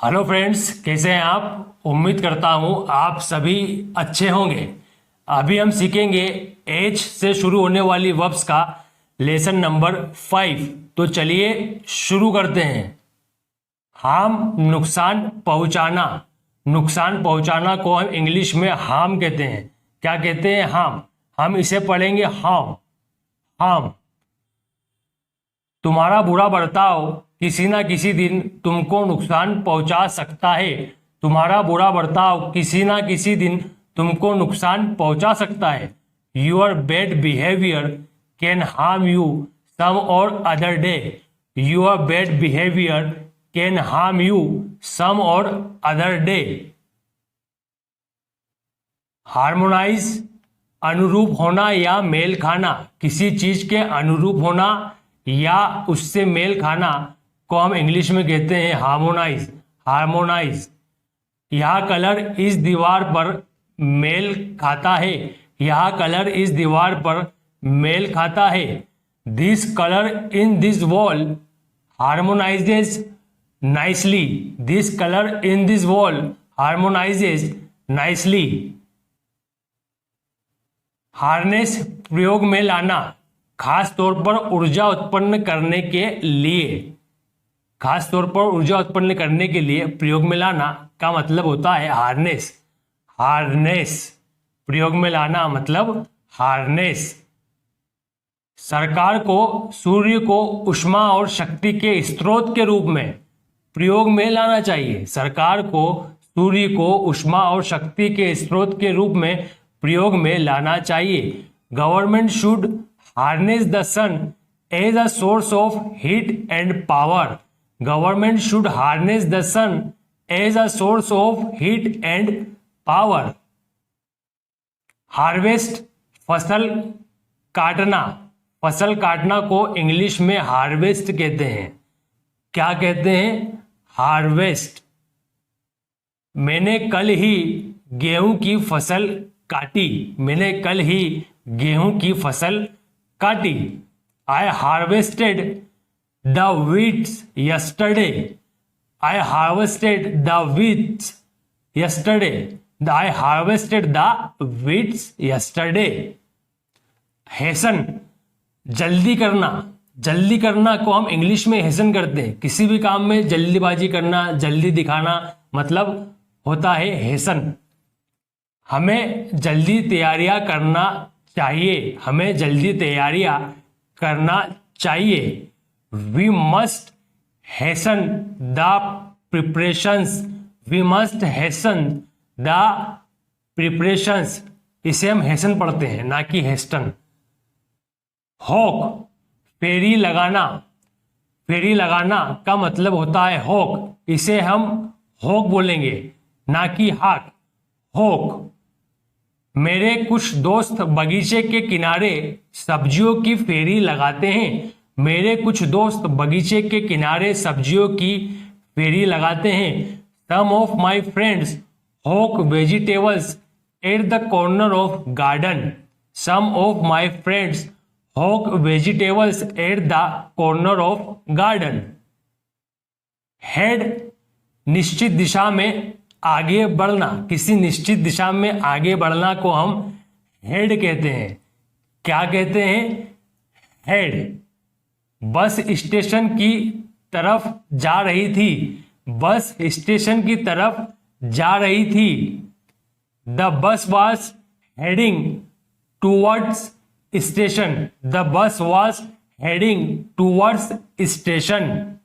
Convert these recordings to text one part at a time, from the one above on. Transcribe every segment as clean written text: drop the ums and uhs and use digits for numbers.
Hello friends, कैसे हैं आप। उम्मीद करता हूं आप सभी अच्छे होंगे। अभी हम सीखेंगे एच से शुरू होने वाली वर्ब्स का लेसन नंबर 5। तो चलिए शुरू करते हैं। हार्म, नुकसान पहुंचाना। नुकसान पहुंचाना को हम इंग्लिश में हार्म कहते हैं। क्या कहते हैं? हार्म। हम इसे पढ़ेंगे हार्म। हार्म। तुम्हारा बुरा बर्ताव किसी ना किसी दिन तुमको नुकसान पहुंचा सकता है। तुम्हारा बुरा बर्ताव किसी ना किसी दिन तुमको नुकसान पहुंचा सकता है। Your bad behaviour can harm you some or other day. Your bad behaviour can harm you some or other day. Harmonise, अनुरूप होना या मेल खाना। किसी चीज के अनुरूप होना या उससे मेल खाना को हम इंग्लिश में कहते हैं हार्मोनाइज। हार्मोनाइज। यह कलर इस दीवार पर मेल खाता है। यह कलर इस दीवार पर मेल खाता है। This colour in this wall harmonises nicely. This colour in this wall harmonises nicely. Harness, प्रयोग में लाना, खास तौर पर ऊर्जा उत्पन्न करने के लिए। खास तौर पर ऊर्जा उत्पन्न करने के लिए प्रयोग में लाना का मतलब होता है हार्नेस। हार्नेस। प्रयोग में लाना मतलब हार्नेस। सरकार को सूर्य को ऊष्मा और शक्ति के स्रोत के रूप में प्रयोग में लाना चाहिए। सरकार को सूर्य को ऊष्मा और शक्ति के स्रोत के रूप में प्रयोग में लाना चाहिए। Government should harness the sun as a source of heat and power. Government should harness the sun as a source of heat and power. Harvest, फसल काटना। फसल काटना को इंग्लिश में हार्वेस्ट कहते हैं। क्या कहते हैं? हार्वेस्ट। मैंने कल ही गेहूं की फसल काटी। मैंने कल ही गेहूं की फसल काटी। I harvested the wheat yesterday. I harvested the wheat yesterday. I harvested the wheat yesterday. हेसन, जल्दी करना। जल्दी करना को हम इंग्लिश में हेसन करते हैं। किसी भी काम में जल्दीबाजी करना, जल्दी दिखाना मतलब होता है हेसन। हमें जल्दी तैयारियां करना चाहिए। हमें जल्दी तैयारियां करना चाहिए। We must hasten the preparations. We must hasten the preparations. इसे हम हेसन पढ़ते हैं, ना कि हेस्टन। हॉक, फेरी लगाना। फेरी लगाना का मतलब होता है हॉक। इसे हम हॉक बोलेंगे, ना कि हाक। हॉक। मेरे कुछ दोस्त बगीचे के किनारे सब्जियों की फेरी लगाते हैं। मेरे कुछ दोस्त बगीचे के किनारे सब्जियों की फेरी लगाते हैं। Some of my friends hawk vegetables at the corner of garden. Some of my friends hawk vegetables at the corner of garden. Head, निश्चित दिशा में आगे बढ़ना। किसी निश्चित दिशा में आगे बढ़ना को हम हेड कहते हैं। क्या कहते हैं? हेड। बस स्टेशन की तरफ जा रही थी। बस स्टेशन की तरफ जा रही थी। The bus was heading towards station. The bus was heading towards station.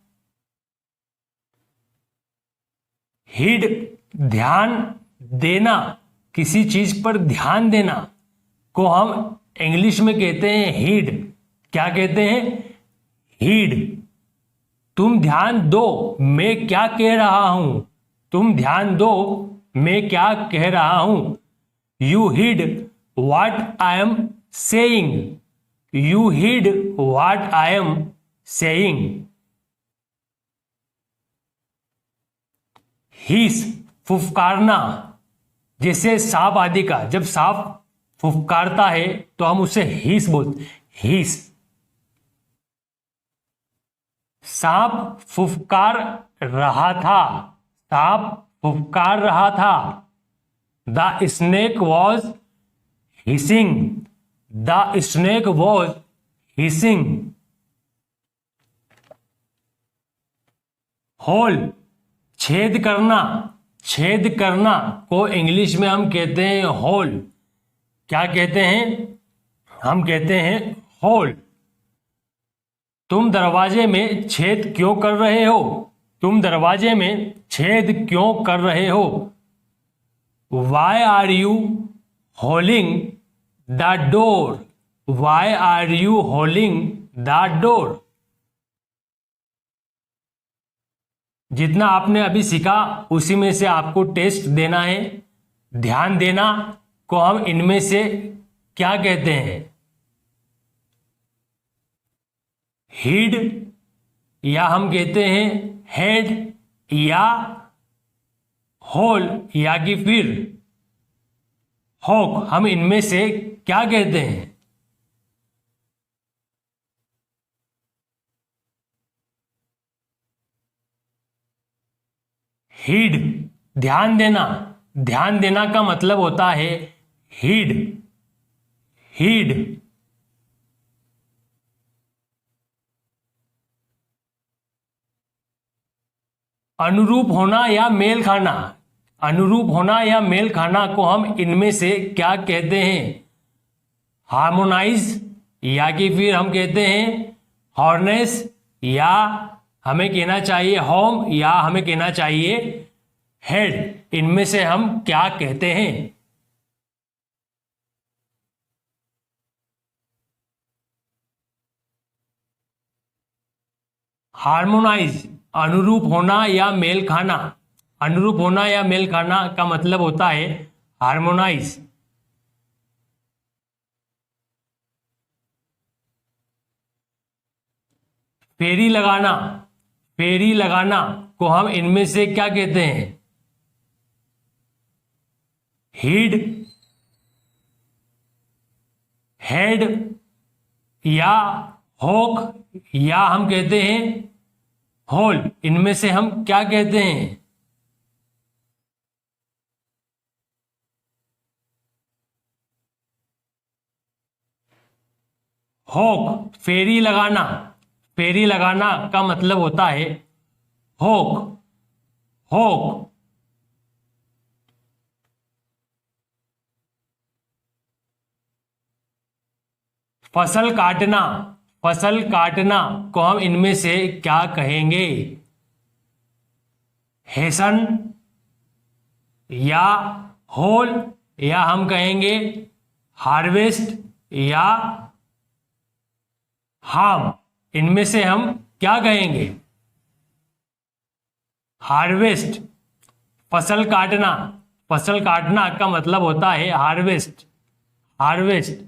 Heed, ध्यान देना। किसी चीज पर ध्यान देना को हम इंग्लिश में कहते हैं हीड। क्या कहते हैं? हीड। तुम ध्यान दो मैं क्या कह रहा हूं। तुम ध्यान दो मैं क्या कह रहा हूं। You heed what I am saying. You heed what I am saying. Hiss, फुफकारना। जैसे सांप आदि का, जब सांप फुफकारता है तो हम उसे हीस बोलते। हीस। सांप फुफकार रहा था। सांप फुफकार रहा था। The snake was hissing. The snake was hissing. Hole छेद करना। छेद करना को इंग्लिश में हम कहते हैं होल। क्या कहते हैं? हम कहते हैं होल। तुम दरवाजे में छेद क्यों कर रहे हो? तुम दरवाजे में छेद क्यों कर रहे हो? Why are you holding the door? Why are you holding the door? जितना आपने अभी सीखा उसी में से आपको टेस्ट देना है। ध्यान देना को हम इनमें से क्या कहते हैं? हीड या हम कहते हैं हेड या होल या कि फिर हॉक, हम इनमें से क्या कहते हैं? हीड। ध्यान देना। ध्यान देना का मतलब होता है हीड। हीड। अनुरूप होना या मेल खाना। अनुरूप होना या मेल खाना को हम इनमें से क्या कहते हैं? हार्मोनाइज या कि फिर हम कहते हैं हॉर्नेस, या हमें कहना चाहिए होम, या हमें कहना चाहिए हेड। इनमें से हम क्या कहते हैं? हार्मोनाइज अनुरूप होना या मेल खाना। अनुरूप होना या मेल खाना का मतलब होता है हार्मोनाइज। फेरी लगाना। फेरी लगाना को हम इनमें से क्या कहते हैं? हीड, हेड या हॉक, या हम कहते हैं होल। इनमें से हम क्या कहते हैं? हॉक। फेरी लगाना। फेरी लगाना का मतलब होता है हॉक। हॉक। फसल काटना। फसल काटना को हम इनमें से क्या कहेंगे? हेसन या होल, या हम कहेंगे हार्वेस्ट या हार्म। इनमें से हम क्या कहेंगे? हार्वेस्ट। फसल काटना। फसल काटना का मतलब होता है हार्वेस्ट। हार्वेस्ट।